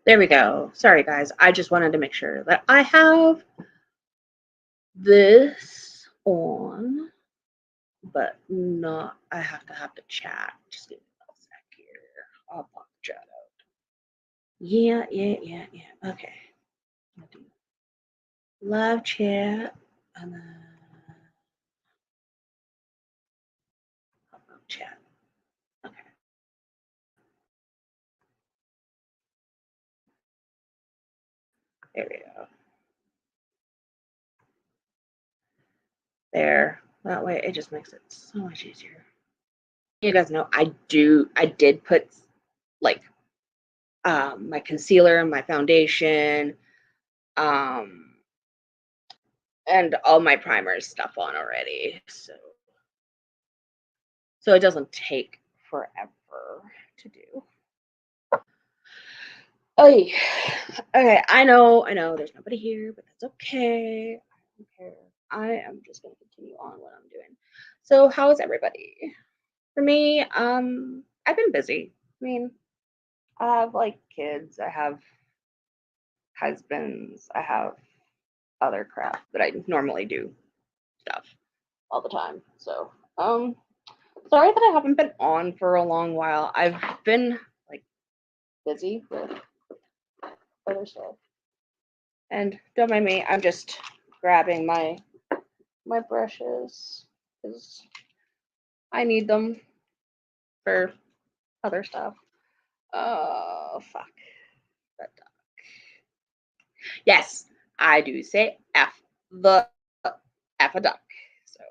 There we go. Sorry, guys. I just wanted to make sure that I have this on, but not. I have to chat. Just give me a sec here. I'll pop the chat out. Yeah. Okay. I'll do live chat and then chat. Okay. There we go. There. That way it just makes it so much easier. You guys know I did put like my concealer and my foundation and all my primer stuff on already. So it doesn't take forever to do. Oh, okay. I know. There's nobody here, but that's okay. I don't care. I am just gonna continue on what I'm doing. So, how is everybody? For me, I've been busy. I mean, I have like kids. I have husbands. I have other crap that I normally do stuff all the time. So, sorry that I haven't been on for a long while. I've been like busy with other stuff. And don't mind me, I'm just grabbing my brushes because I need them for other stuff. Oh fuck. Yes, I do say F the F a duck. So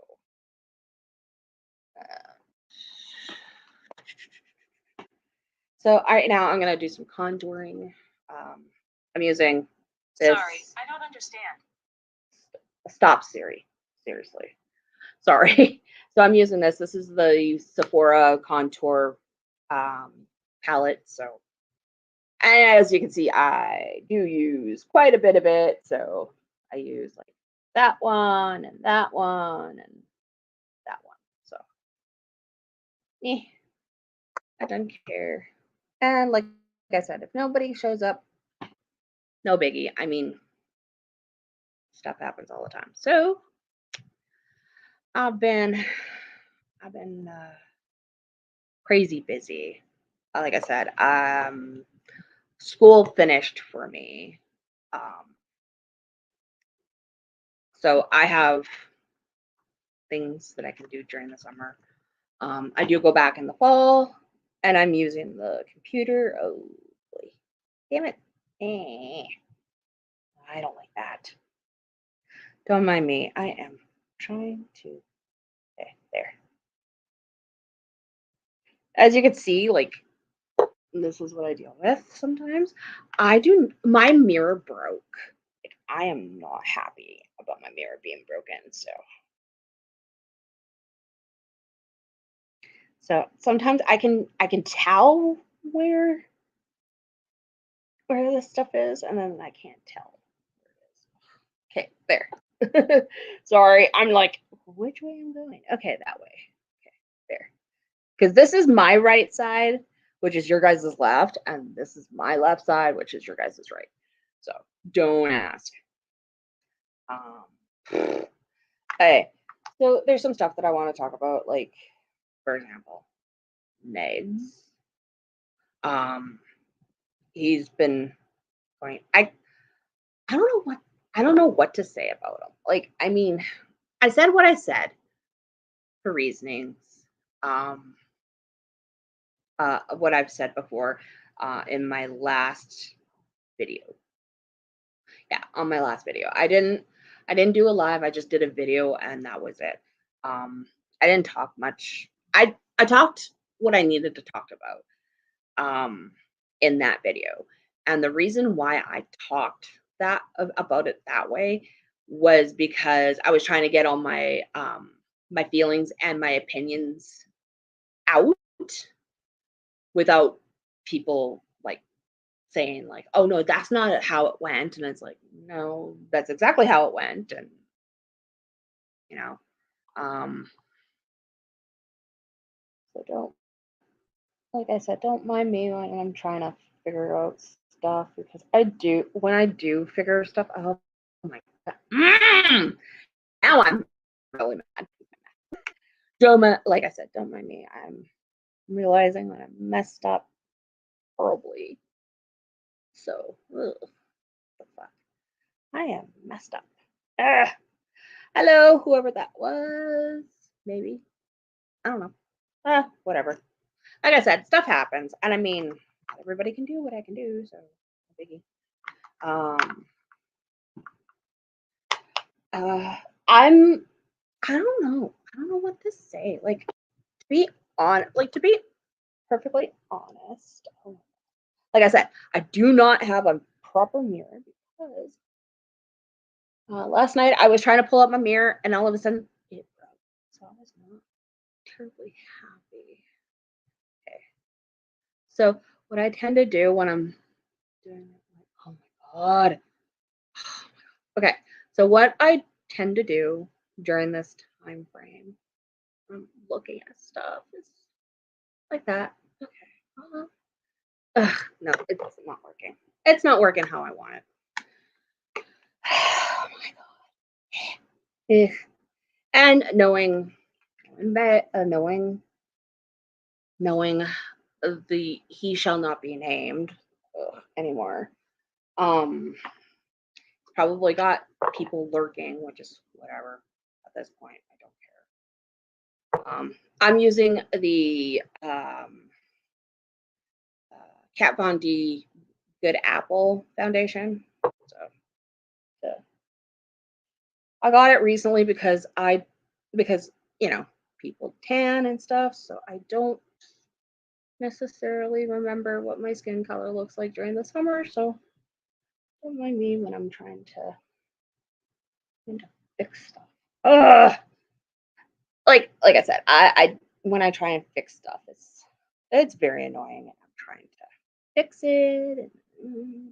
so right now I'm gonna do some contouring. I'm using this. Sorry, I don't understand. Stop, Siri. Seriously. Sorry. So I'm using this. This is the Sephora contour palette. So, and as you can see, I do use quite a bit of it. So I use like that one and that one and that one. So, I don't care. And like I said, if nobody shows up, no biggie. I mean, stuff happens all the time. So I've been crazy busy. Like I said, school finished for me. So I have things that I can do during the summer. I do go back in the fall, and I'm using the computer. Oh, boy. Damn it. I don't like that. Don't mind me. I am trying to. Okay, there. As you can see, like, this is what I deal with sometimes. My mirror broke. Like, I am not happy about my mirror being broken. So sometimes I can tell where this stuff is, and then I can't tell where it is. Okay, there. Sorry, I'm like, which way I'm going? Okay, that way. Okay, there. Because this is my right side, which is your guys' left, and this is my left side, which is your guys' right. So don't ask. Hey, so there's some stuff that I want to talk about, like, for example, Negs. He's been going. I don't know what to say about him. Like, I mean, I said what I said for reasonings. What I've said before in my last video. Yeah, on my last video. I didn't do a live. I just did a video and that was it. I didn't talk much. I talked what I needed to talk about in that video. And the reason why I talked about it that way was because I was trying to get all my my feelings and my opinions out without people like saying like, "Oh no, that's not how it went," and it's like, "No, that's exactly how it went," and you know, um, so don't, like I said, don't mind me when I'm trying to figure out stuff because when I do figure stuff out, oh my god. Now I'm really mad. Like I said, don't mind me. I'm realizing that I messed up horribly. So, ugh, the fuck. I am messed up. Ugh. Hello, whoever that was. Maybe. I don't know. Whatever. Like I said, stuff happens. And I mean, everybody can do what I can do, so no biggie. I don't know. I don't know what to say. Like to be perfectly honest. Like I said, I do not have a proper mirror because last night I was trying to pull up my mirror and all of a sudden it broke. So I was not terribly happy. Okay. So what I tend to do when I'm doing it, oh my god. Okay. So what I tend to do during this time frame, I'm looking at stuff is like that. Okay. No, it's not working. It's not working how I want it. Oh my god. And knowing the he shall not be named anymore. Probably got people lurking, which is whatever at this point. I don't care. I'm using the Kat Von D Good Apple foundation. So I got it recently because people tan and stuff, so I don't necessarily remember what my skin color looks like during the summer, so don't mind me when I'm trying to fix stuff. Ugh. Like I said, I when I try and fix stuff, it's very annoying, and I'm trying to fix it and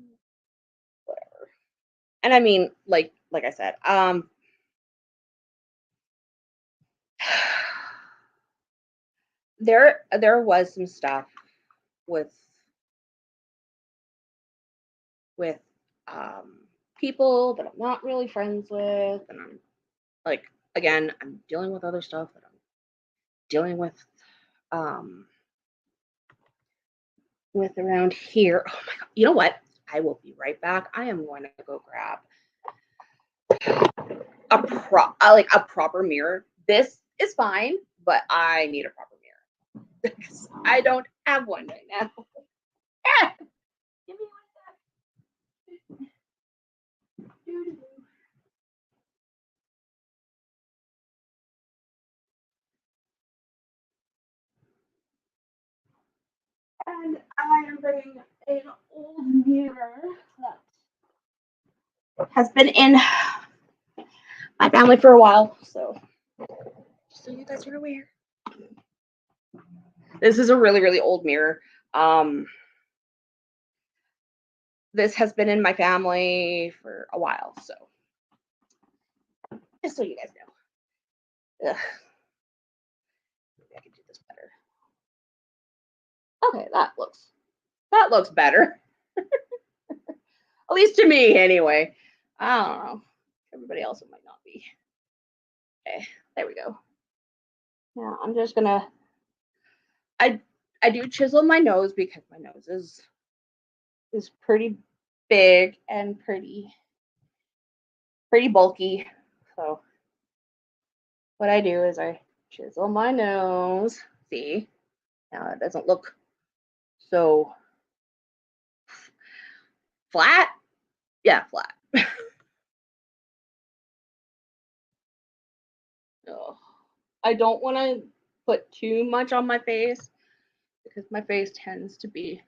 whatever. And I mean, like I said, there was some stuff with with people that I'm not really friends with, and I'm like, again, I'm dealing with other stuff that I'm dealing um with around here. Oh my god! You know what? I will be right back. I am going to go grab a proper mirror. This is fine, but I need a proper mirror because I don't have one right now. Give me one sec. And I am bringing an old mirror that has been in my family for a while, so just so you guys are aware. This is a really, really old mirror. This has been in my family for a while, so just so you guys know. Ugh. Maybe I can do this better. Okay, that looks better. At least to me, anyway. I don't know. Everybody else, it might not be. Okay, there we go. Now I'm just gonna. I do chisel my nose because my nose is pretty big and pretty bulky. So what I do is I chisel my nose. See, now it doesn't look so flat. Yeah, flat. Oh, I don't want to put too much on my face because my face tends to be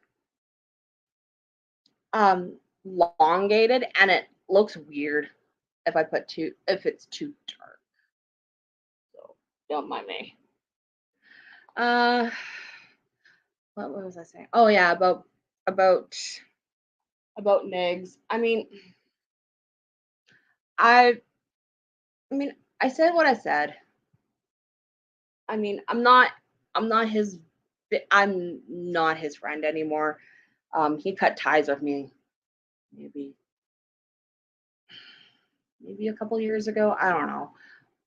elongated and it looks weird if it's too dark. So don't mind me. What was I saying? Oh yeah, about NIGS. I I mean, I said what I said. I'm not his I'm not his friend anymore. He cut ties with me maybe a couple years ago. I don't know.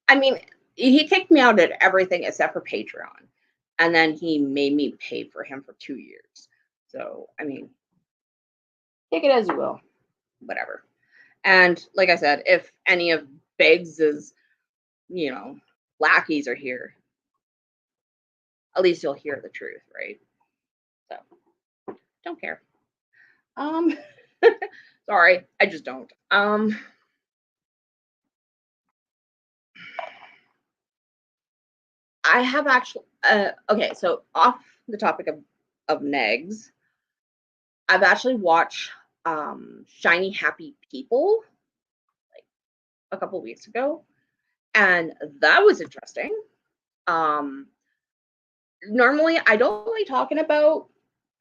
I mean, he kicked me out at everything except for Patreon. And then he made me pay for him for 2 years. So, I mean, take it as you will. Whatever. And like I said, if any of Biggs's, you know, lackeys are here, at least you'll hear the truth, right? So, don't care. Um, sorry, I just don't. I have actually, okay, so off the topic of negs, I've actually watched Shiny Happy People like a couple weeks ago, and that was interesting. Um, Normally, I don't like talking about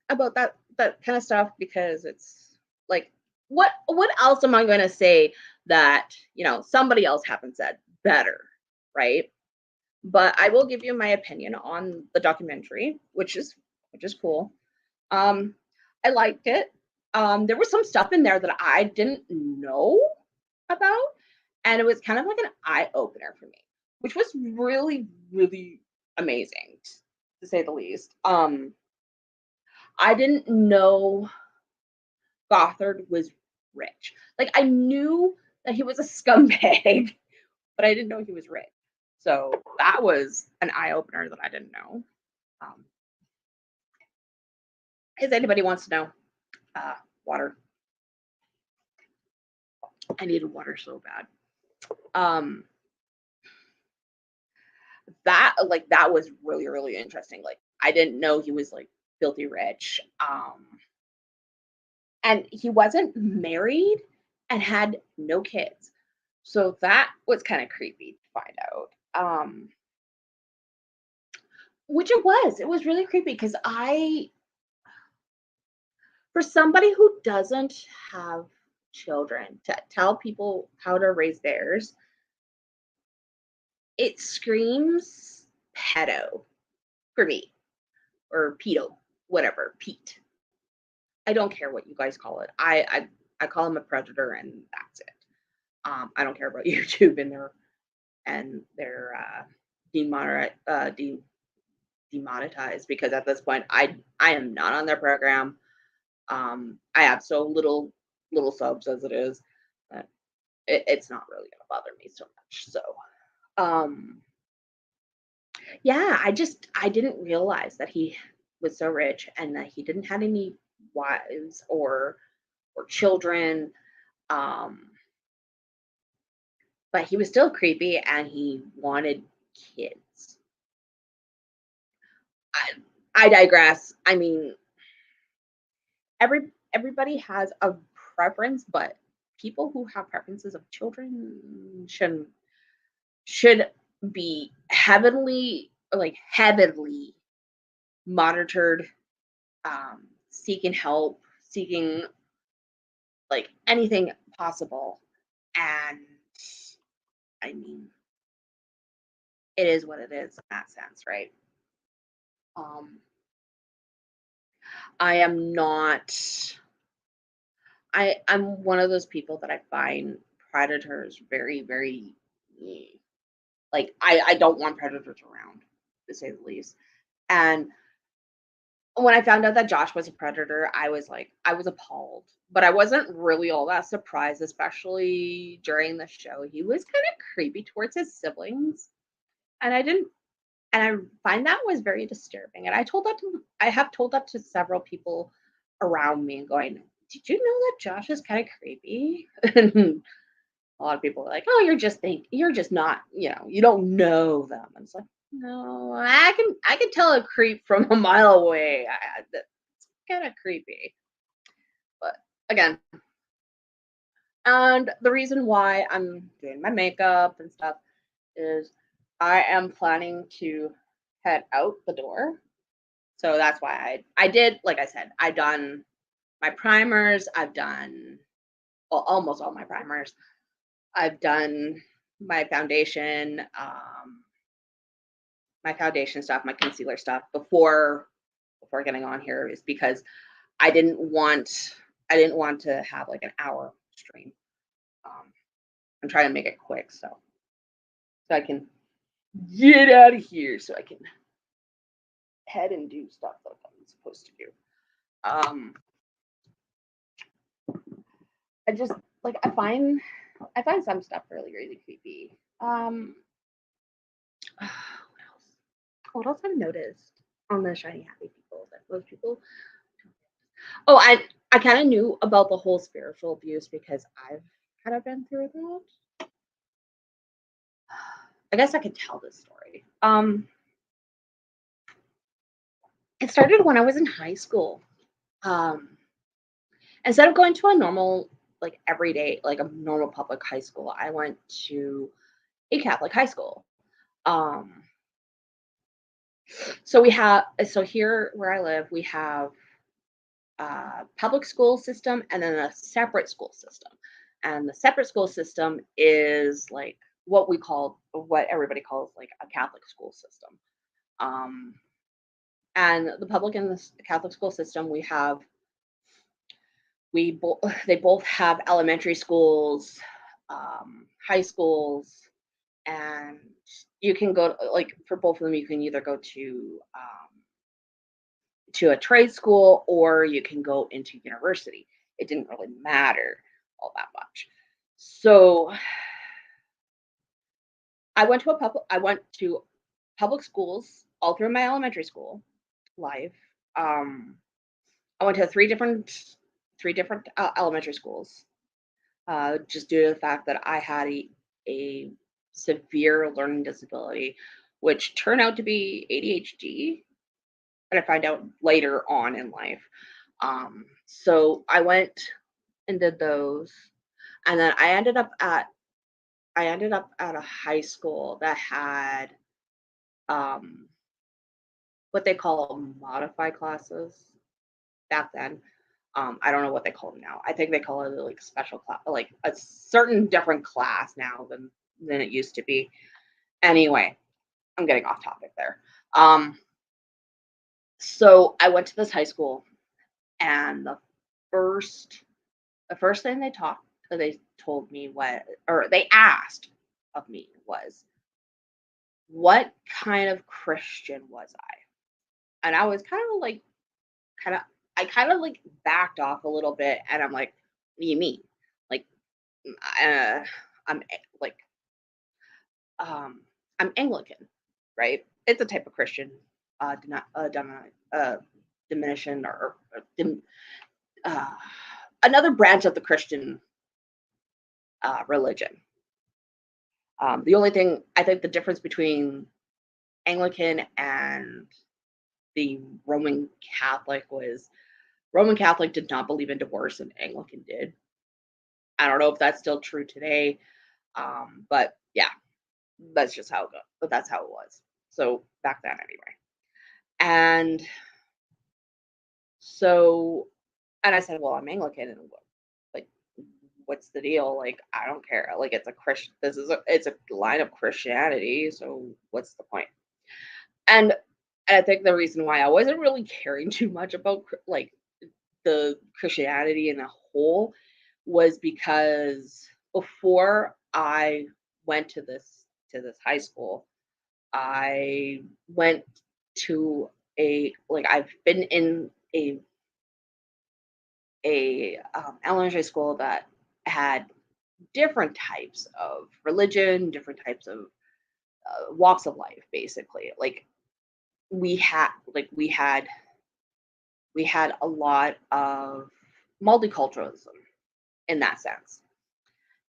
that kind of stuff because it's like, what else am I going to say that somebody else haven't said better, right? But I will give you my opinion on the documentary, which is cool. Um, I liked it. There was some stuff in there that I didn't know about, and it was kind of like an eye opener for me, which was really, really amazing, to say the least. I didn't know Gothard was rich. Like I knew that he was a scumbag, but I didn't know he was rich. So that was an eye opener that I didn't know. Um, if anybody wants to know, water. I needed water so bad. Um, that was really, really interesting. Like I didn't know he was like filthy rich. And he wasn't married and had no kids. So that was kind of creepy to find out. Which it was. It was really creepy because for somebody who doesn't have children, to tell people how to raise theirs, it screams pedo for me, or pedo, whatever, Pete. I don't care what you guys call it. I call him a predator, and that's it. I don't care about YouTube and their demonetized, because at this point I am not on their program. I have so little subs as it is that it's not really gonna bother me so much. So um yeah, I didn't realize that he was so rich and that he didn't have any wives or children. Um but he was still creepy and he wanted kids. I I digress. I mean, everybody has a preference, but people who have preferences of children should be heavily monitored, seeking help, seeking like anything possible. And I mean, it is what it is in that sense, right? Um, I am not. I'm one of those people that I find predators very, very like I don't want predators around, to say the least. And when I found out that Josh was a predator, I was appalled. But I wasn't really all that surprised, especially during the show. He was kind of creepy towards his siblings. And I didn't and I find that was very disturbing. And I have told that to several people around me and going, did you know that Josh is kind of creepy? And a lot of people are like, oh, you're just not, you don't know them. And it's like, no, I can tell a creep from a mile away. That's kind of creepy. But again, and the reason why I'm doing my makeup and stuff is I am planning to head out the door. So that's why I did, like I said, I done my primers, I've done almost all my primers. I've done my foundation, my foundation stuff, my concealer stuff before getting on here, is because I didn't want I didn't want to have like an hour stream. Um, I'm trying to make it quick so I can get out of here so I can head and do stuff that I'm supposed to do. Um, I just like I find some stuff really really creepy. What else? What else I've noticed on the shiny happy people that most people. Oh, I kind of knew about the whole spiritual abuse because I've kind of been through that. I guess I could tell this story. It started when I was in high school. Um, Instead of going to a normal, like everyday, like a normal public high school, I went to a Catholic high school. Um, so here where I live, we have a public school system and then a separate school system. And the separate school system is like what everybody calls like a Catholic school system. Um, and the public and the Catholic school system, they both have elementary schools, high schools, and you can go like for both of them. You can either go to a trade school or you can go into university. It didn't really matter all that much. So I went to public schools all through my elementary school life. Um, I went to three different elementary schools, just due to the fact that I had a severe learning disability, which turned out to be ADHD. And I find out later on in life. So I went and did those, and then I ended up at a high school that had um, what they call modified classes back then. I don't know what they call them now. I think they call it like special class, like a certain different class now than it used to be. Anyway, I'm getting off topic there. Um, so I went to this high school, and first the first thing they told me what or they asked of me was what kind of Christian was I? And I was kind of I kind of like backed off a little bit and I'm like, what do you mean? Like uh, like um I'm Anglican, right? It's a type of Christian uh, diminution uh, another branch of the Christian religion. The only thing I think the difference between Anglican and the Roman Catholic was Roman Catholic did not believe in divorce and Anglican did. I don't know if that's still true today, but yeah, that's just how it goes. But that's how it was. So back then, anyway. And so, and I said, well, I'm Anglican, and like, what's the deal? Like, I don't care. Like, it's a Christian. It's a line of Christianity. So what's the point? And I think the reason why I wasn't really caring too much about like the Christianity in a whole was because before I went to this high school, I went to a like I've been in a elementary school that had different types of religion, different types of walks of life, basically. Like we had like we had a lot of multiculturalism in that sense.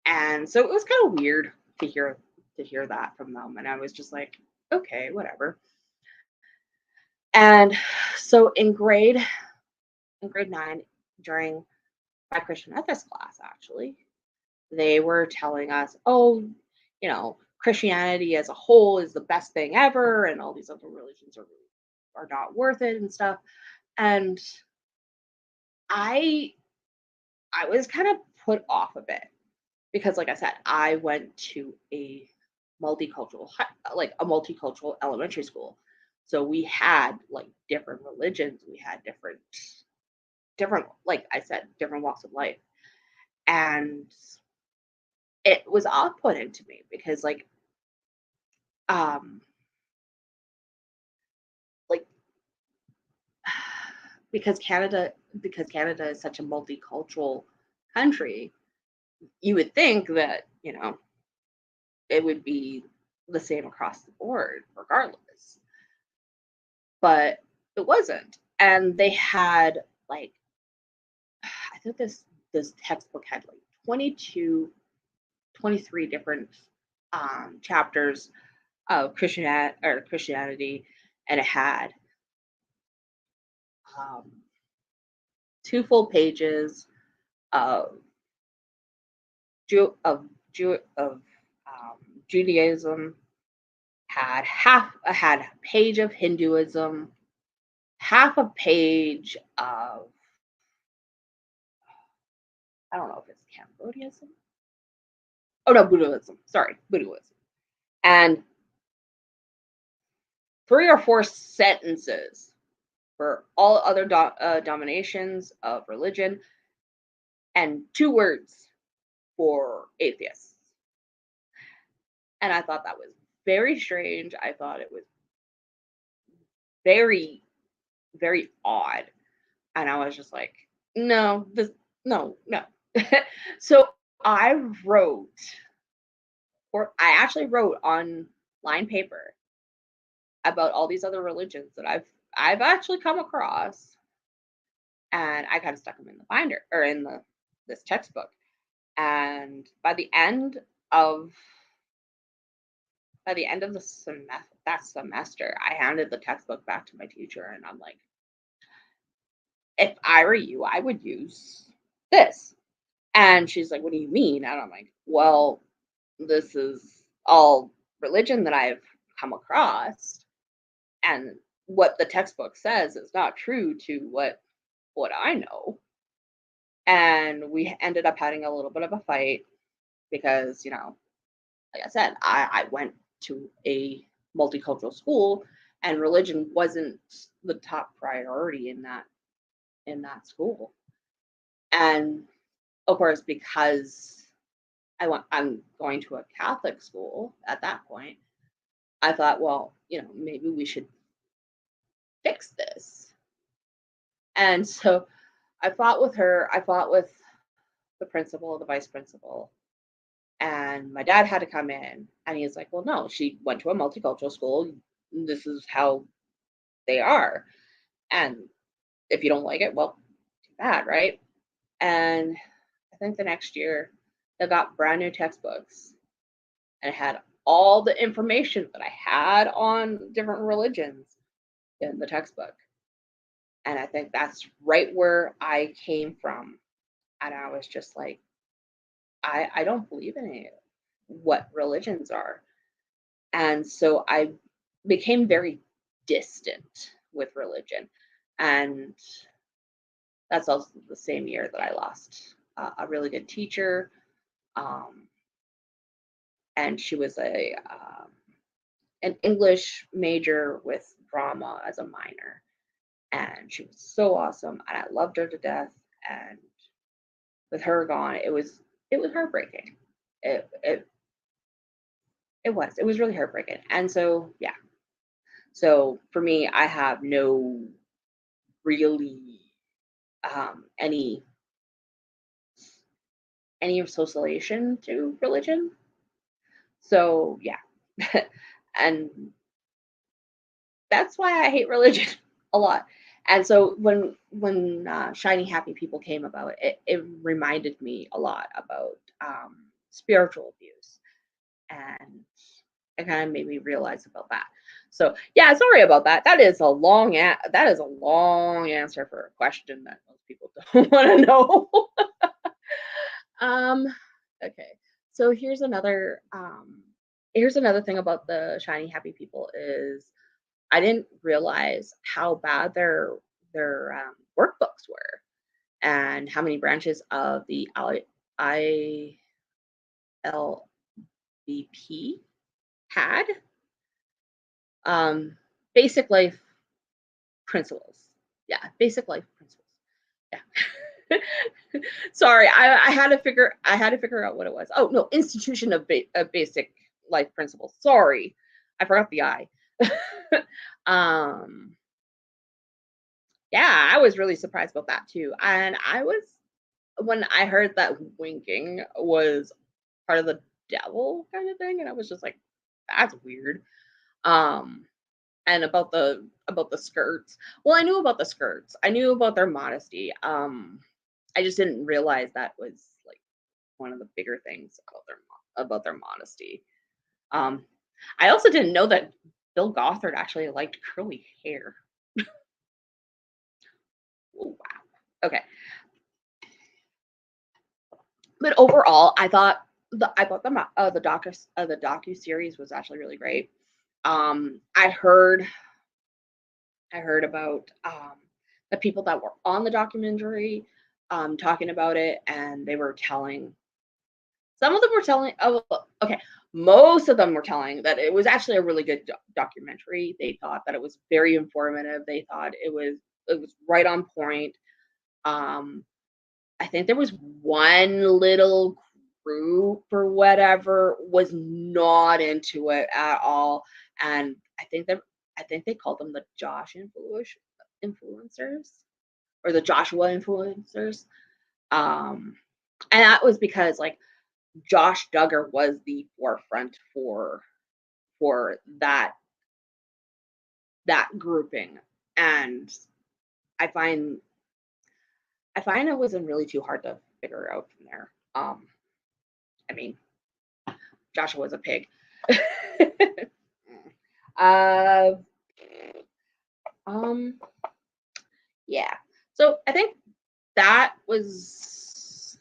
And so it was kind of weird to hear that from them. And I was just like, okay, whatever. And so in grade 9, during my Christian ethics class, actually, they were telling us, oh, Christianity as a whole is the best thing ever, and all these other religions are not worth it and stuff. And I I was kind of put off a bit because like I said, I went to a multicultural elementary school. So we had like different religions, we had different different, like I said, different walks of life. And it was off-putting to me because um like because Canada is such a multicultural country, you would think that, it would be the same across the board regardless. But it wasn't. And they had like I think this textbook had like 22, 23 different chapters of Christianity, and it had um, two full pages of of Judaism, had a page of Hinduism, half a page of, I don't know if it's Cambodianism. Oh no, Buddhism. Sorry, Buddhism. And three or four sentences for all other dominations of religion, and two words for atheists. And I thought that was very strange. I thought it was very, very odd. And I was just like, no, no, no. So I wrote, or I actually wrote on line paper about all these other religions that I've actually come across, and I kind of stuck them in the binder or in the this textbook. And of by the end of that semester, I handed the textbook back to my teacher, and I'm like, if I were you, I would use this. And she's like, what do you mean? And I'm like, well, this is all religion that I've come across, and what the textbook says is not true to what I know. And we ended up having a little bit of a fight because, like I said, I went to a multicultural school, and religion wasn't the top priority in that school. And of course, because I'm going to a Catholic school at that point, I thought, well, maybe we should fix this. And so I fought with her. I fought with the principal, the vice principal, and my dad had to come in, and he's like, well, no, she went to a multicultural school. This is how they are. And if you don't like it, well, too bad, right? And I think the next year they got brand new textbooks, and it had all the information that I had on different religions in the textbook. And I think that's right where I came from. And I was just like, I don't believe in any of what religions are. And so I became very distant with religion. And that's also the same year that I lost a really good teacher. Um, and she was an English major with drama as a minor. And she was so awesome. And I loved her to death. And with her gone, it was heartbreaking. It was really heartbreaking. And so yeah. So for me, I have no really any association to religion. So yeah. And that's why I hate religion a lot. And so when Shiny Happy People came about, it reminded me a lot about spiritual abuse, and it kind of made me realize about that. So yeah, sorry about that. That is a long answer for a question that most people don't want to know. um, okay, so here's another thing about the Shiny Happy People is I didn't realize how bad their workbooks were, and how many branches of the ILBP had. Um, Basic life principles. Yeah, basic life principles. Yeah. Sorry, I had to figure out what it was. Oh no, institution of basic life principles. Sorry, I forgot the I. um, yeah, I was really surprised about that too, and I was when I heard that winking was part of the devil kind of thing, and I was just like, that's weird. Um, and about the skirts. Well, I knew about the skirts. I knew about their modesty. I just didn't realize that was like one of the bigger things about their modesty. Um, I also didn't know that Bill Gothard actually liked curly hair. Oh, wow. Okay, but overall, I thought the docu series was actually really great. I heard about the people that were on the documentary talking about it, and they were telling some of them were telling. Oh, well, okay, most of them were telling that it was actually a really good documentary. They thought that it was very informative. They thought it was right on point. Um, I think there was one little group or whatever was not into it at all, and I think they called them the influencers or the Joshua influencers. Um, and that was because like Josh Duggar was the forefront for that grouping, and I find I find it wasn't really too hard to figure out from there. I mean, Joshua was a pig. uh, um, yeah. So I think that was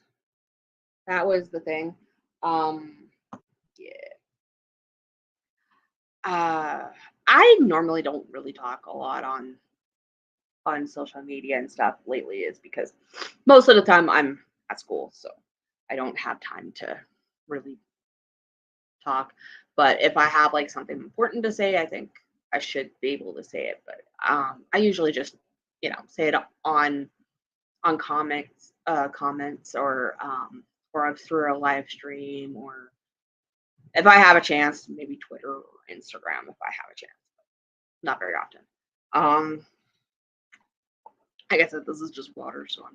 that was the thing. Um, yeah. Uh, I normally don't really talk a lot on social media and stuff lately, is because most of the time I'm at school, so I don't have time to really talk. But if I have like something important to say, I think I should be able to say it. But I usually just say it on comments or through a live stream, or if I have a chance, maybe Twitter or Instagram if I have a chance. Not very often. Um, like I said, this is just water, so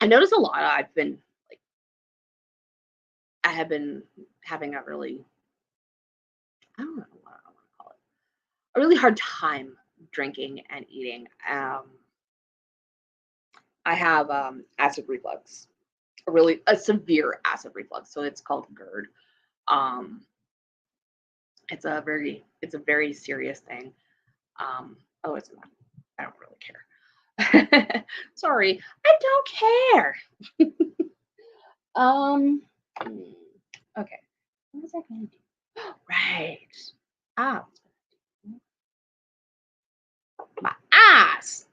I noticed a lot. Like I have been having a really I don't know what I want to call it a really hard time drinking and eating. I have acid reflux, a severe acid reflux, so it's called GERD. Um, it's a very serious thing. Oh, it's not. I don't really care. Sorry, I don't care. Um, hmm, okay. What was I going to do? Right. Ah, my eyes.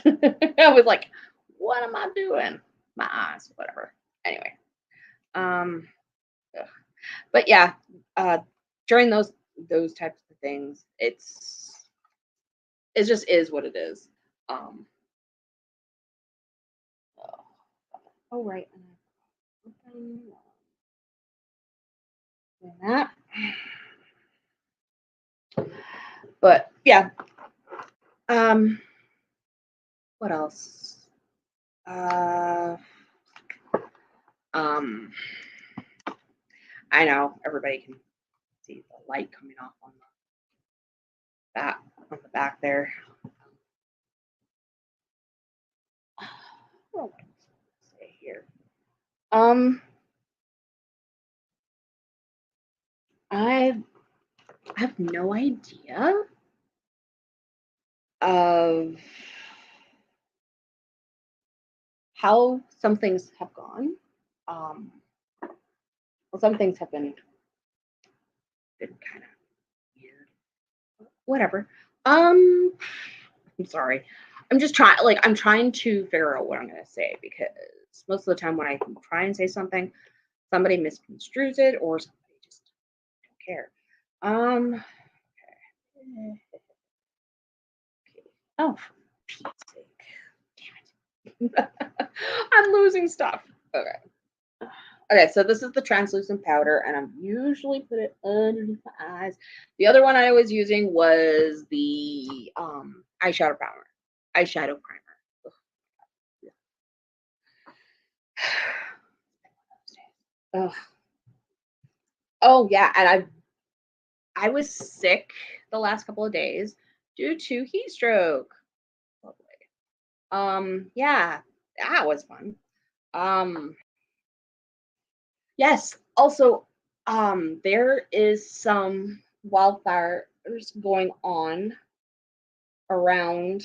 I was like, what am I doing? My eyes, whatever. Anyway, um, ugh. But yeah, uh, during those types of things, it just is what it is. Um, oh, oh right, and I open that. But yeah, um, what else? Uh, um, I know everybody can see the light coming off that on the back there. What was I gonna say here? Um, I have no idea of how some things have gone. Um, well, some things have been kind of weird. Whatever. Um, I'm sorry. I'm trying to figure out what I'm gonna say, because most of the time when I try and say something, somebody misconstrues it or somebody just don't care. Um, okay. Oh, for Pete's sake. Damn it. I'm losing stuff. Okay. Okay, so this is the translucent powder, and I'm usually put it underneath my eyes. The other one I was using was the eyeshadow primer. Eyeshadow primer. Ugh, yeah. Ugh. Oh yeah, and I was sick the last couple of days due to heat stroke. Lovely. Yeah, that was fun. Um, yes. Also, there is some wildfires going on around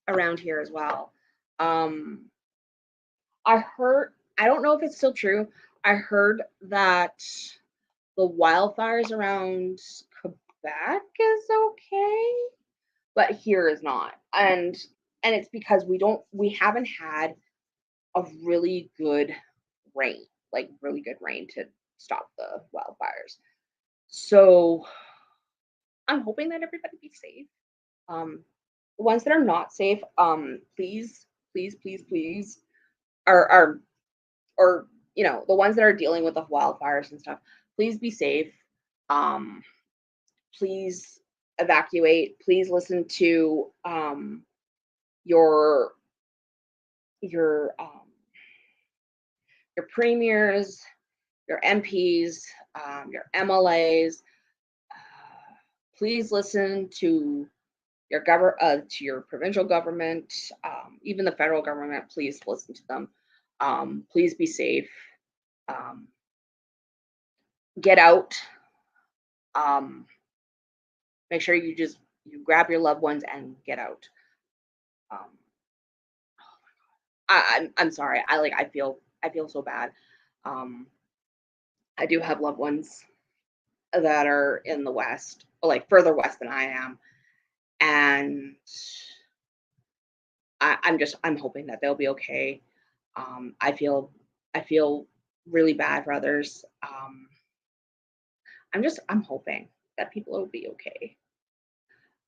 around here as well. Um, I heard. I don't know if it's still true. I heard that the wildfires around Quebec is okay, but here is not. And it's because we haven't had a really good rain, like really good rain to stop the wildfires. So I'm hoping that everybody be safe. The ones that are not safe, please, please, please, please, are or the ones that are dealing with the wildfires and stuff, please be safe. Um, please evacuate. Please listen to your your um, your premiers, your MPs, your MLAs. Please listen to your provincial government, even the federal government. Please listen to them. Please be safe. Um, get out. Um, make sure you grab your loved ones and get out. Um, I'm sorry. I feel so bad. Um, I do have loved ones that are in the west, like further west than I am, and I'm hoping that they'll be okay. I feel really bad for others. I'm hoping that people will be okay.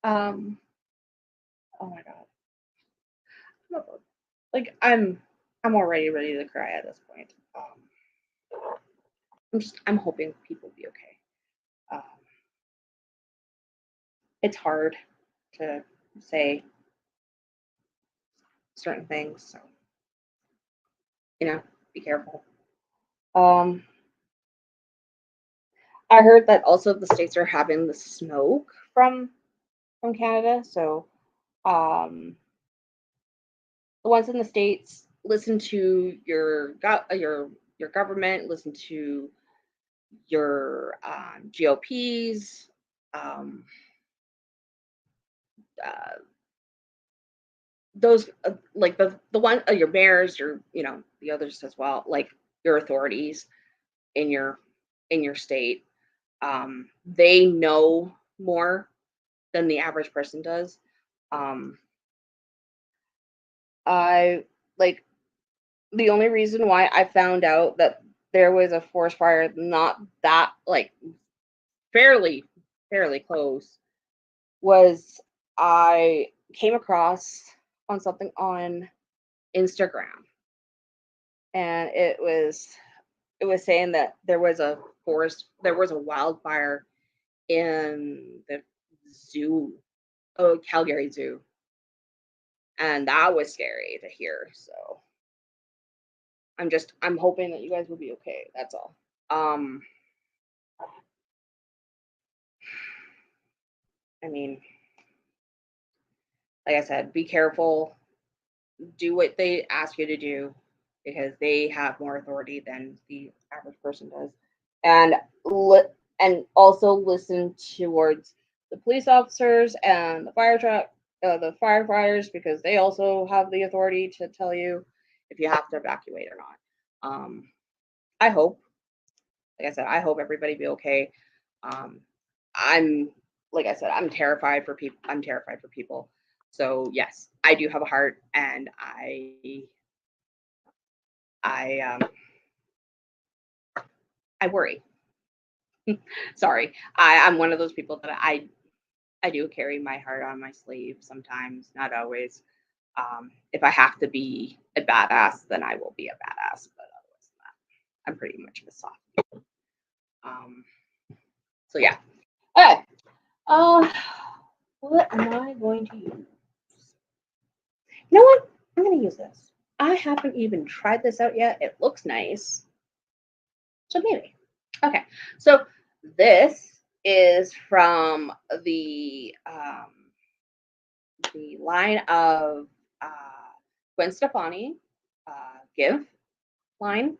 Um, oh my god, like I'm already ready to cry at this point. I'm hoping people will be okay. Um, it's hard to say certain things, so be careful. Um, I heard that also the states are having the smoke from Canada, so um, the ones in the states, listen to your government, listen to your GOPs, um, uh, those like the one your mayors, your the others as well, like your authorities in your state. They know more than the average person does. Um, I like the only reason why I found out that there was a forest fire not that like fairly fairly close was I came across on something on Instagram, and it was saying that there was a wildfire in the zoo, oh, Calgary Zoo, and that was scary to hear. So I'm hoping that you guys will be okay. That's all. Um, I mean, like I said, be careful. Do what they ask you to do because they have more authority than the average person does, and and also listen towards the police officers and the firefighters, because they also have the authority to tell you if you have to evacuate or not. I hope, like I said, I hope everybody be okay. Um, I'm like I said, I'm terrified for people. I'm terrified for people. So yes, I do have a heart, and I I worry. Sorry, I'm one of those people that I do carry my heart on my sleeve sometimes, not always. If I have to be a badass, then I will be a badass. But otherwise than that, I'm pretty much a soft. Um, so yeah. Okay. What am I going to use? You know what? I'm going to use this. I haven't even tried this out yet. It looks nice. So maybe. Okay. So this is from the line of Gwen Stefani, Give line.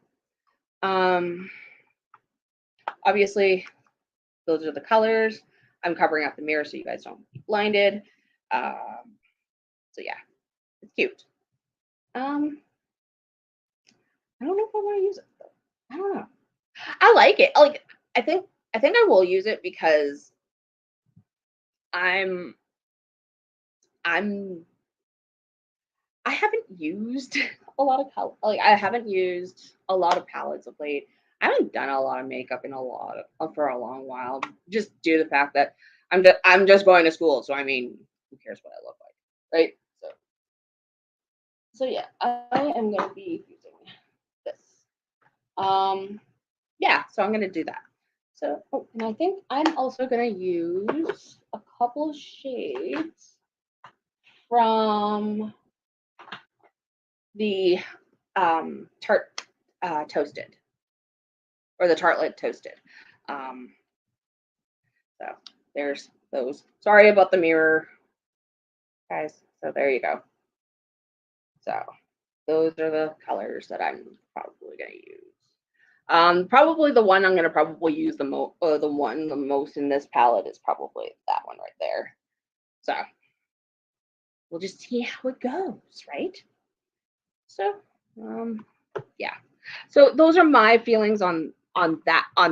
Obviously, those are the colors. I'm covering up the mirror so you guys don't be blinded. So yeah, it's cute. I don't know if I want to use it though. I don't know. I like it. I think I will use it because I'm I'm I haven't used a lot of color. Like I haven't used a lot of palettes of late. I haven't done a lot of makeup in a lot of for a long while, just due to the fact that I'm just going to school. So I mean, who cares what I look like, right? So yeah, I am going to be using this. Yeah, so I'm going to do that. So, oh, and I think I'm also going to use a couple of shades from the Tarte Toasted, or the Tartelette Toasted. So there's those. Sorry about the mirror, guys. So there you go. So those are the colors that I'm probably going to use. Probably the one I'm going to probably use the most in this palette is probably that one right there. So we'll just see how it goes, right? So yeah. So those are my feelings on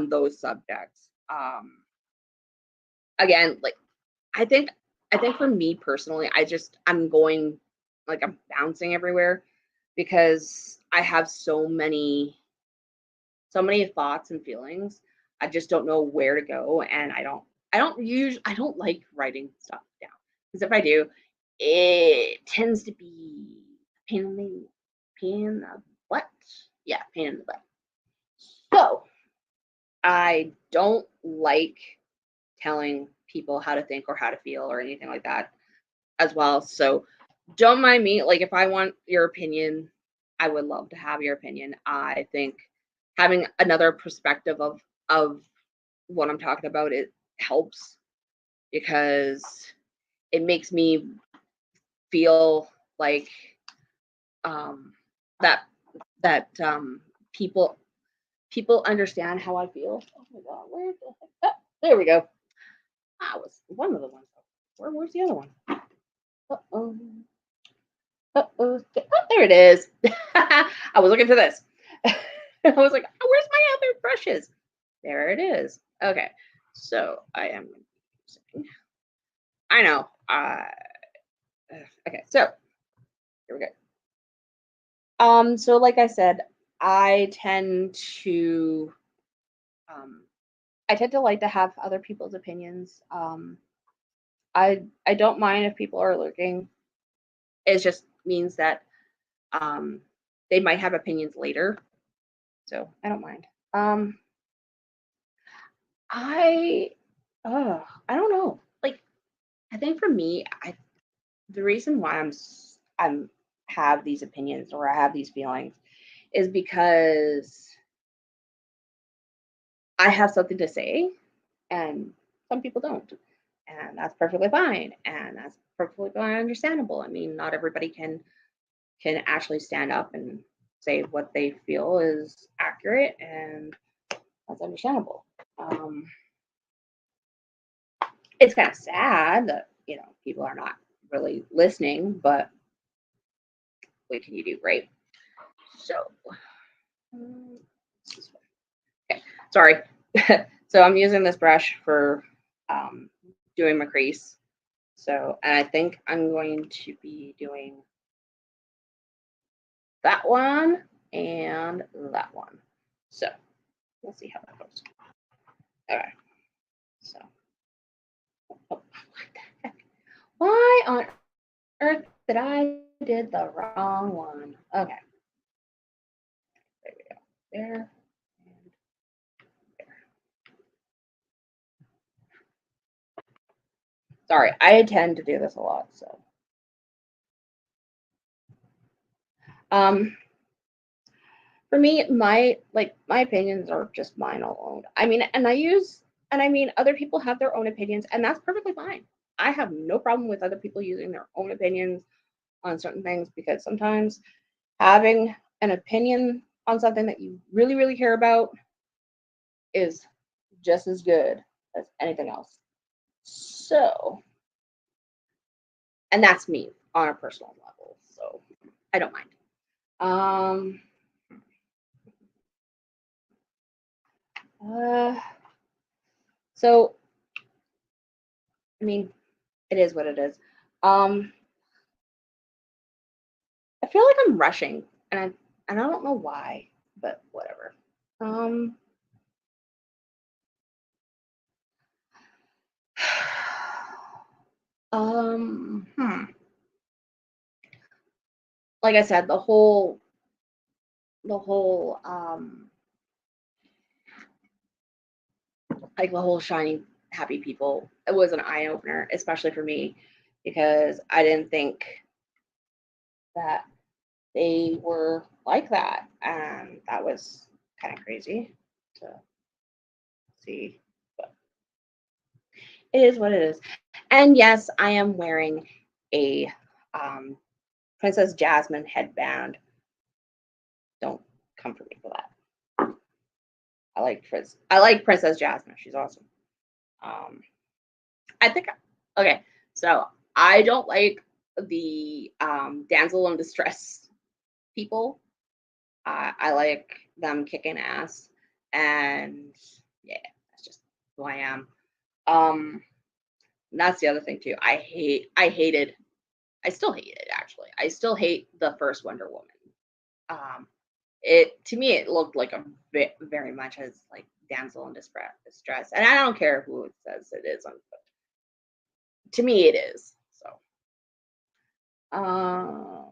those subjects. Again, like I think for me personally, I'm going, like, I'm bouncing everywhere because I have so many thoughts and feelings. I just don't know where to go, and I don't like writing stuff down because if I do, it tends to be pain in the butt. Yeah, pain in the butt. So I don't like telling people how to think or how to feel or anything like that as well. So don't mind me. Like, if I want your opinion, I would love to have your opinion. I think having another perspective of what I'm talking about, it helps because it makes me feel like that people understand how I feel. Oh my god, where the heck? Oh, there we go. That was one of the ones. Where's the other one? Uh-oh. Uh-oh. Oh, there it is. I was looking for this. I was like, oh, where's my other brushes? There it is. Okay. So I am using, I know. Okay, so here we go. So like I said, I tend to like to have other people's opinions. I don't mind if people are lurking. It just means that they might have opinions later. So I don't mind. I I don't know. Like, I think for me, the reason why I'm have these opinions or I have these feelings is because I have something to say and some people don't. And that's perfectly fine. And that's perfectly fine, understandable. I mean, not everybody can actually stand up and say what they feel is accurate, and that's understandable. It's kind of sad that people are not really listening, but what can you do, right? So, okay, sorry. So I'm using this brush for doing my crease. So, and I think I'm going to be doing that one and that one. So we'll see how that goes. Okay. So, oh, what the heck? Why on earth did I did the wrong one. Okay. There we go. There. And there. Sorry, I tend to do this a lot, so. For me, my opinions are just mine alone. I mean, other people have their own opinions, and that's perfectly fine. I have no problem with other people using their own opinions on certain things, because sometimes having an opinion on something that you really, really care about is just as good as anything else. So, and that's me on a personal level. So I don't mind. So I mean, it is what it is. I feel like I'm rushing, and I don't know why, but whatever. Um, hmm. Like I said, the whole, like the whole shiny happy people, it was an eye opener, especially for me, because I didn't think that they were like that, and that was kind of crazy to see. But it is what it is. And yes, I am wearing a um, Princess Jasmine headband. Don't come for me for that. I like Princess Jasmine. She's awesome. Um, I think okay. So I don't like the damsel in distress people. I like them kicking ass, and yeah, that's just who I am. Um, that's the other thing too. I still hate it actually. I still hate the first Wonder Woman. Um, it to me it looked like a bit very much as like damsel in distress, and I don't care who it says it is, but to me it is. Um,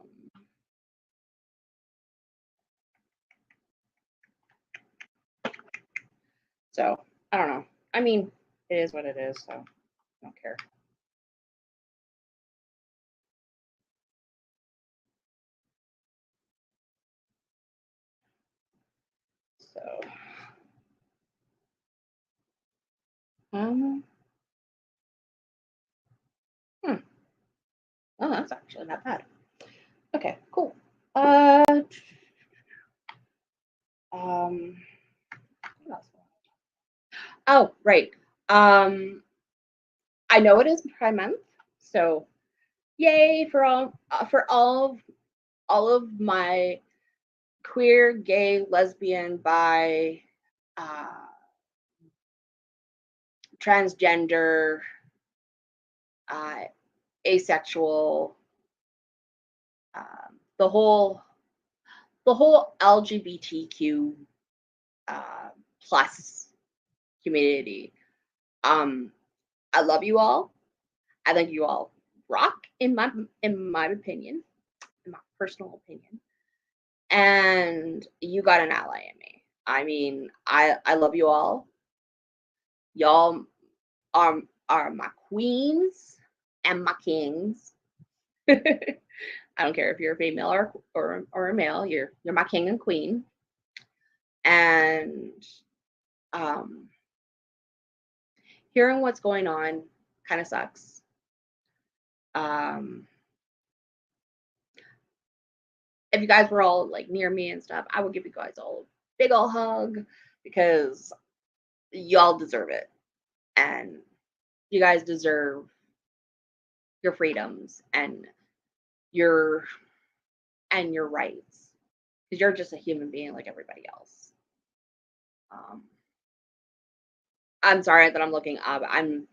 so I don't know. I mean, it is what it is, so I don't care. So um, hmm. Oh, that's actually not bad. Okay, cool. Um, what else? Oh, right. Um, I know it is Pride Month, so yay for all of my queer, gay, lesbian, bi, uh, transgender, uh, asexual, the whole LGBTQ uh, plus community. Um, I love you all. I think you all rock in my opinion, in my personal opinion. And you got an ally in me. I mean, I love you all. Y'all are my queens and my kings. I don't care if you're a female or a male. You're my king and queen. And um, hearing what's going on kind of sucks. Um, if you guys were all like near me and stuff, I would give you guys all a big ol' hug, because y'all deserve it, and you guys deserve your freedoms your your rights, because you're just a human being like everybody else. Um, I'm sorry that I'm looking up. I'm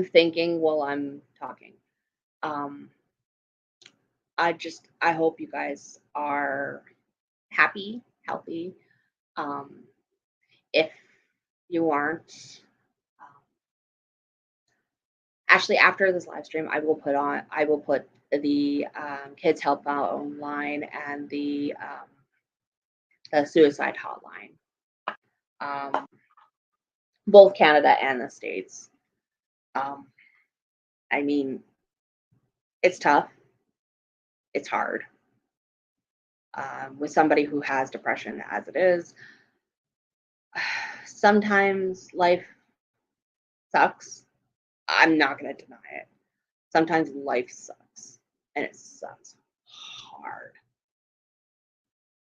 thinking while I'm talking. Um, I hope you guys are happy, healthy. Um, if you aren't, um, Actually, after this live stream, I will put the Kids Help Out Online and the suicide hotline, both Canada and the States. I mean, it's tough. It's hard. With somebody who has depression as it is, sometimes life sucks. I'm not going to deny it. Sometimes life sucks, and it sucks hard.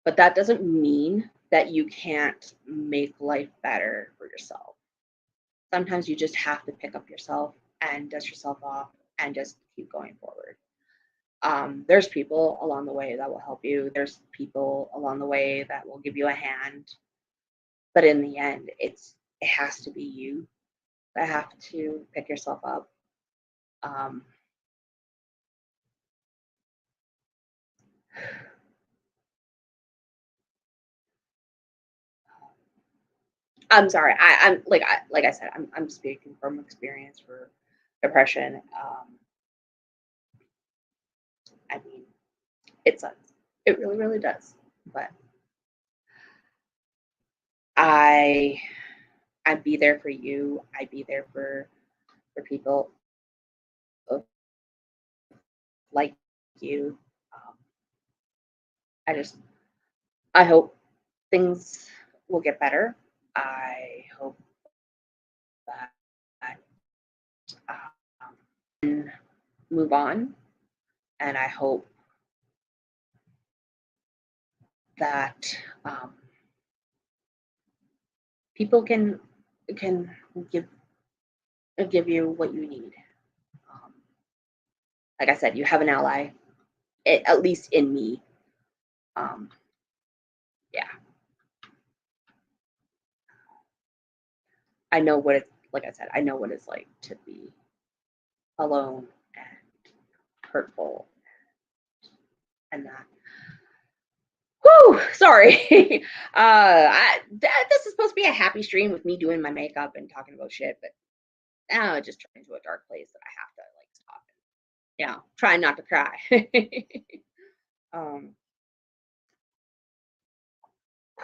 But that doesn't mean that you can't make life better for yourself. Sometimes you just have to pick up yourself and dust yourself off and just keep going forward. There's people along the way that will help you. There's people along the way that will give you a hand. But in the end, it has to be you that have to pick yourself up. I'm sorry. I'm like I said, I'm speaking from experience for depression. I mean, it sucks. It really, really does. But I'd be there for you. I'd be there for people like you. I hope things will get better. I hope that move on, and I hope that people can give you what you need. Like I said, you have an ally, at least in me. Yeah, I know what it's like. I said, I know what it's like to be alone and hurtful, and that. Whew, sorry. This is supposed to be a happy stream with me doing my makeup and talking about shit, but now it just turned into a dark place that I have to like stop and try not to cry.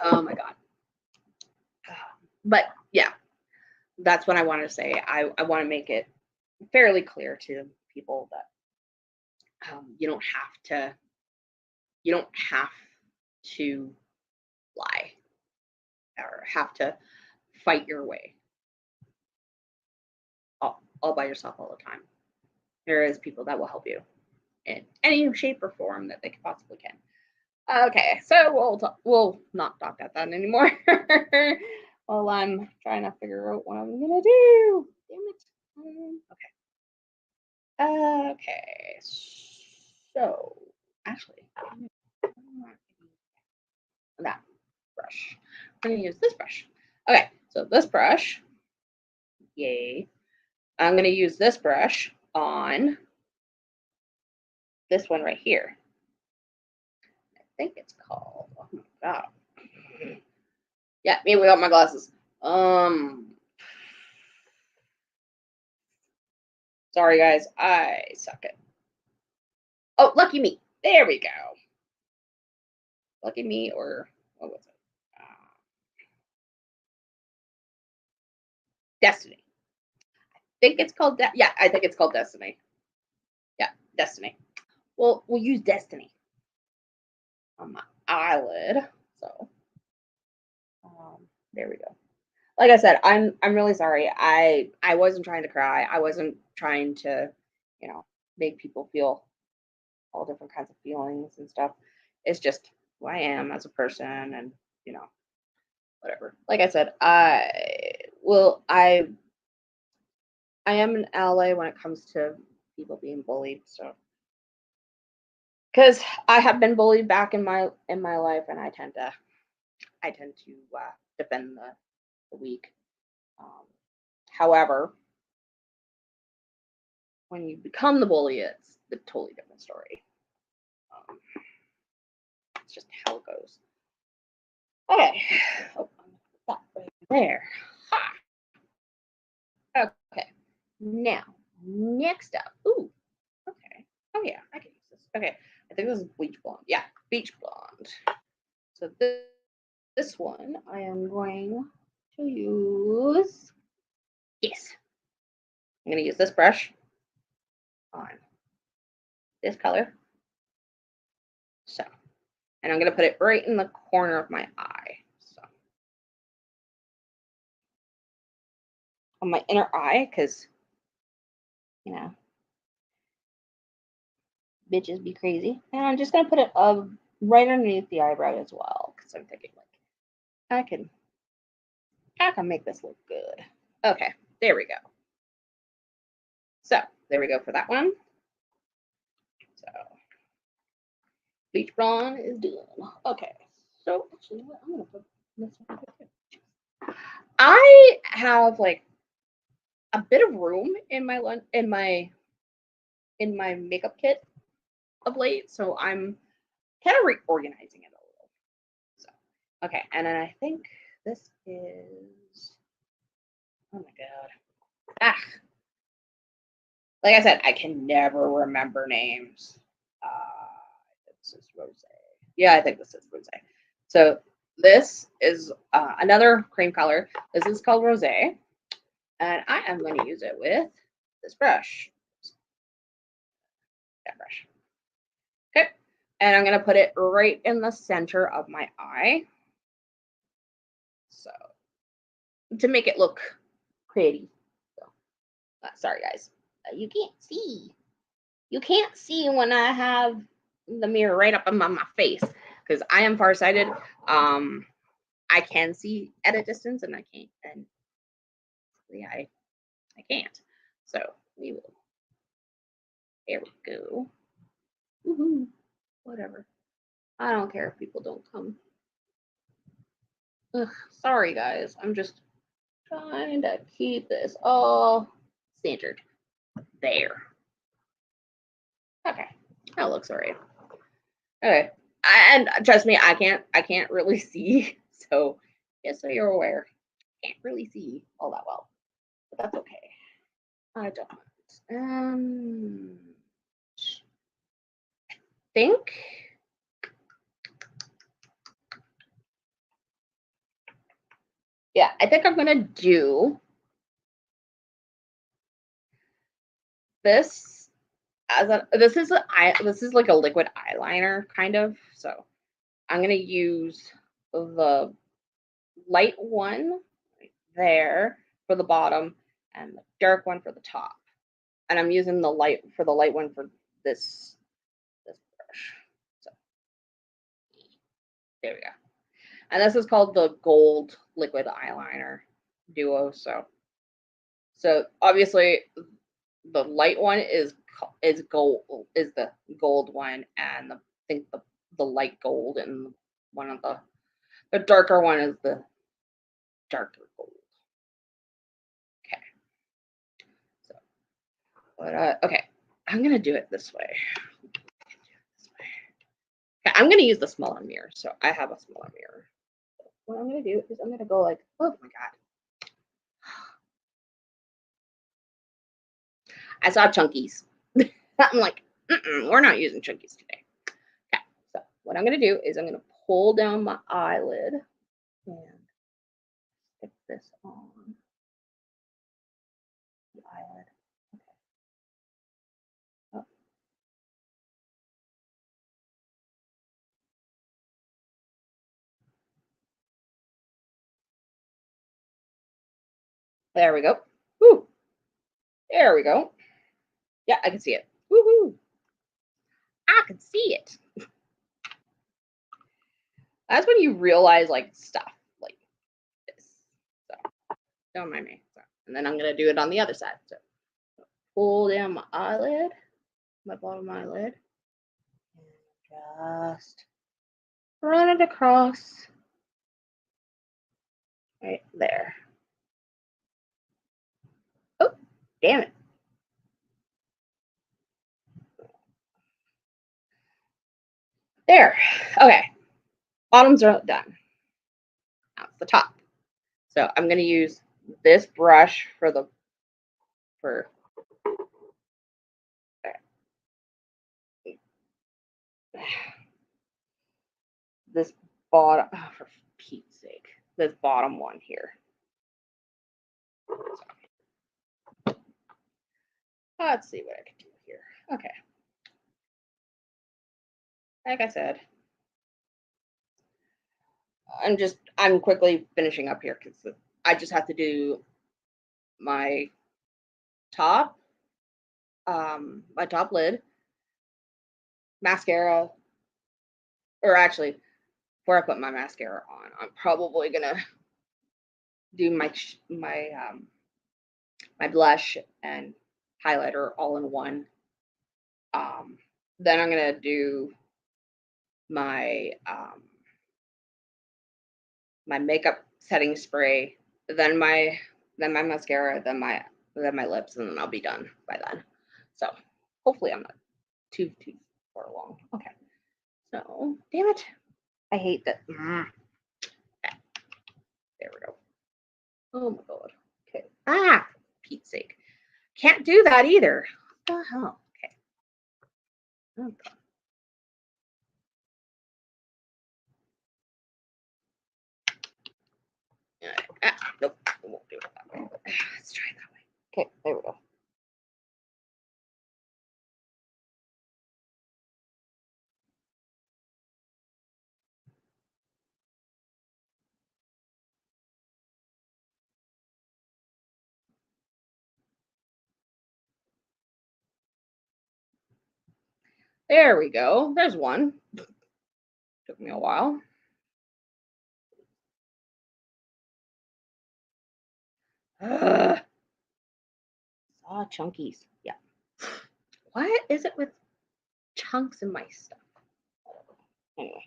Oh my god. But yeah, that's what I wanted to say. I want to make it fairly clear to people that you don't have to lie or have to fight your way all by yourself all the time. There is people that will help you in any shape or form that they possibly can. Okay, so we'll not talk about that anymore. While I'm trying to figure out what I'm gonna do. Damn it. Okay. So actually, that brush. I'm gonna use this brush. Okay, so this brush, yay. I'm gonna use this brush on this one right here. I think it's called. Oh my god. Yeah, me without my glasses. Sorry guys, I suck it. Oh, Lucky Me. There we go. Lucky Me, or what was it? Destiny. I think it's called. Yeah, I think it's called Destiny. Yeah, Destiny. Well, we'll use Destiny on my eyelid. So, there we go. Like I said, I'm really sorry. I wasn't trying to cry. I wasn't trying to, make people feel all different kinds of feelings and stuff. It's just who I am as a person, and whatever. Like I said, I am an ally when it comes to people being bullied. So, because I have been bullied back in my life, and I tend to defend the weak. However, when you become the bully, it's a totally different story. It's just how it goes. Okay. Oh, that right there. Ha. Okay. Now, Next up, ooh, okay. Oh yeah, I can use this. Okay, I think this is bleach blonde. Yeah, beach blonde. So this one I am going to use. Yes, I'm going to use this brush on this color. So, and I'm going to put it right in the corner of my eye. So, on my inner eye, because, you know, bitches be crazy. And I'm just going to put it right underneath the eyebrow as well, because I'm thinking, like, I can make this look good. Okay, there we go. So, there we go for that one. So, bleach blonde is done. Okay, so actually, I'm going to put this one too. I have like a bit of room in my makeup kit of late, so I'm kind of reorganizing it a little. So, okay, and then I think this is, oh my god, like I said, I can never remember names. This is Rose. Yeah, I think this is Rose. So this is another cream color. This is called Rose, and I am going to use it with this brush. That brush. Okay, and I'm going to put it right in the center of my eye. So to make it look pretty. So, sorry guys, you can't see. You can't see when I have the mirror right up on my face because I am farsighted. I can see at a distance, and I can't. And yeah, I can't. So we will. There we go. Woohoo! Whatever. I don't care if people don't come. Ugh, sorry guys. I'm just trying to keep this all centered. There. Okay. That looks alright. Okay. And trust me, I can't really see. So just so you're aware, can't really see all that well. But that's okay. I don't. Think. Yeah, I think I'm gonna do this as a this is like a liquid eyeliner kind of. So I'm gonna use the light one right there for the bottom and the dark one for the top. And I'm using the light one for this brush. So there we go. And this is called the Gold Liquid Eyeliner Duo. So obviously the light one is the gold one, and I think the light gold, and one of the darker one is the darker gold. Okay. So, but okay, I'm gonna do it this way. Okay, I'm gonna use the smaller mirror, so I have a smaller mirror. So what I'm gonna do is I'm gonna go like, oh my god, I saw chunkies. I'm like, we're not using chunkies today. Okay, so what I'm gonna do is I'm gonna pull down my eyelid and stick this on the eyelid. Okay. Oh. There we go. Woo. There we go. Yeah, I can see it. Woohoo! I can see it. That's when you realize like stuff like this. So don't mind me. So, and then I'm gonna do it on the other side. So pull down my eyelid, my bottom eyelid, and just run it across right there. Oh, damn it. There. Okay. Bottoms are done. Now it's the top. So I'm going to use this brush for this bottom, oh, for Pete's sake, this bottom one here. Let's see what I can do here. Okay. Like I said, I'm quickly finishing up here because I just have to do my top, my top lid, mascara, or actually, before I put my mascara on, I'm probably gonna do my blush and highlighter all in one. Then I'm gonna do my my makeup setting spray, then my mascara, then my lips, and then I'll be done by then. So hopefully I'm not too far along. Okay. So damn it, I hate that. Okay. There we go. Oh my god. Okay. Ah, for Pete's sake, can't do that either. What the hell? Okay. Oh god. Nope, it won't do it that way. Let's try it that way. Okay, there we go. There we go. There's one. Took me a while. Ugh. Saw chunkies. Yeah. What is it with chunks in my stuff? Anyway.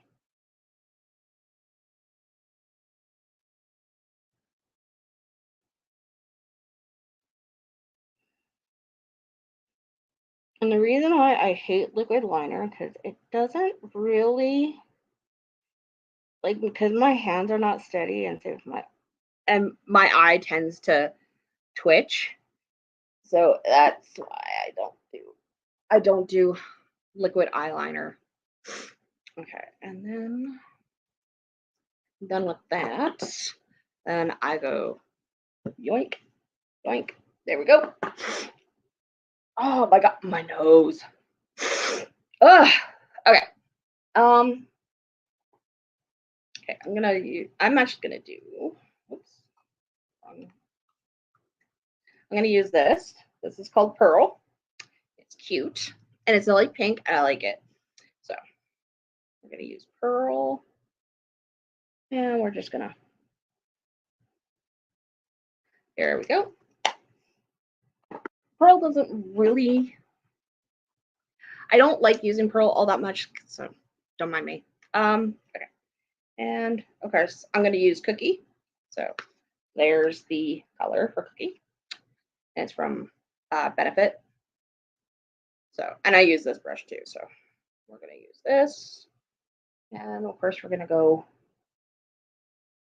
And the reason why I hate liquid liner because it doesn't really like because my hands are not steady and so my eye tends to twitch. So that's why I don't do liquid eyeliner. Okay, and then I'm done with that. Then I go yoink, yoink. There we go. Oh my god, my nose. Ugh. Okay. Okay, I'm actually gonna do, oops. I'm gonna use this. This is called Pearl. It's cute. And it's a light pink, and I like it. So we're gonna use Pearl. And we're just gonna, there we go. Pearl doesn't really, I don't like using Pearl all that much, so don't mind me. Okay. And of course, I'm gonna use Cookie. So there's the color for Cookie. And it's from Benefit. So, and I use this brush too. So we're gonna use this. And of course, we're gonna go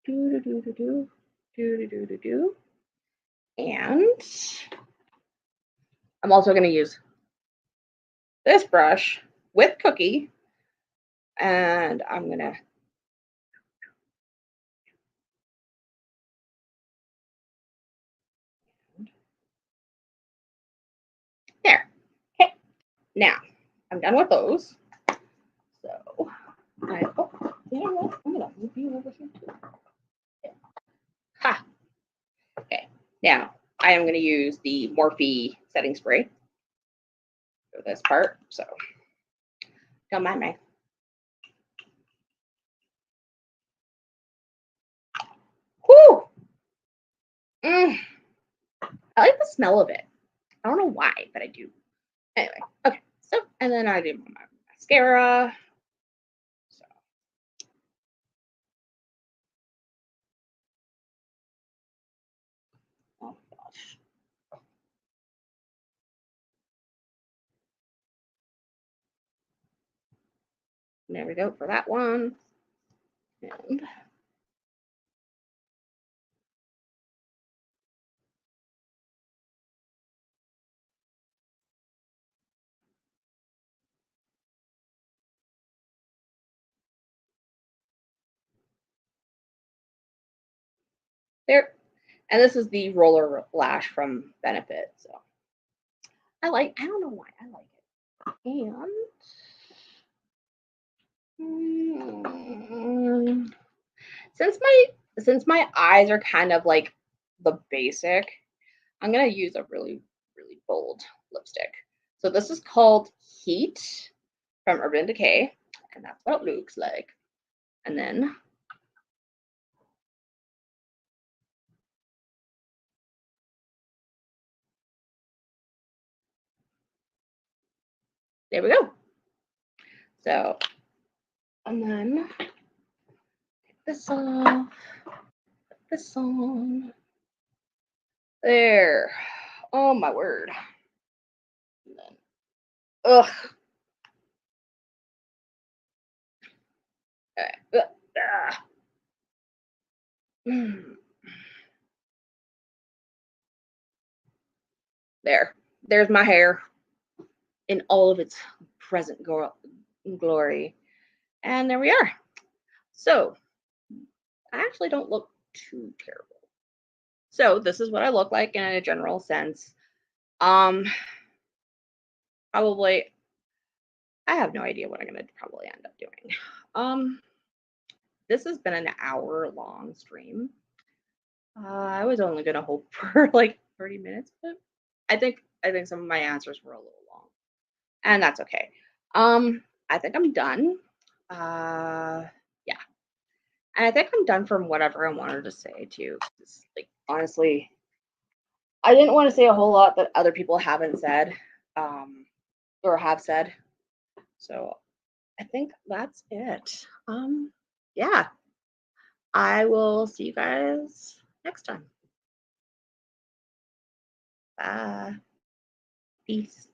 do do do do do do do do do do. And I'm also gonna use this brush with Cookie, and I'm gonna there. Okay, now I'm done with those. So you know what? I'm gonna move you over here too. Okay. Ha. Okay. Now I am gonna use the Morphe setting spray for this part. So don't mind me. Whoo! I like the smell of it. I don't know why, but I do. Anyway, okay. So, and then I do my mascara. So, oh gosh. There we go for that one. And There, and this is the roller lash from Benefit. So I don't know why I like it. And since my eyes are kind of like the basic, I'm gonna use a really, really bold lipstick. So this is called Heat from Urban Decay, and that's what it looks like. And then there we go. So, and then take this off, put this on. There. Oh my word. And then, ugh. Okay. Mm. There. There's my hair in all of its present glory. And there we are. So, I actually don't look too terrible. So, this is what I look like in a general sense. Um, Probably, I have no idea what I'm gonna probably end up doing. This has been an hour-long stream. I was only gonna hope for like 30 minutes, but I think some of my answers were a little long, and that's okay. I think I'm done. Yeah, and I think I'm done from whatever I wanted to say too. 'Cause, like honestly, I didn't want to say a whole lot that other people haven't said, um, or have said. So I think that's it. Yeah, I will see you guys next time. Bye. Peace.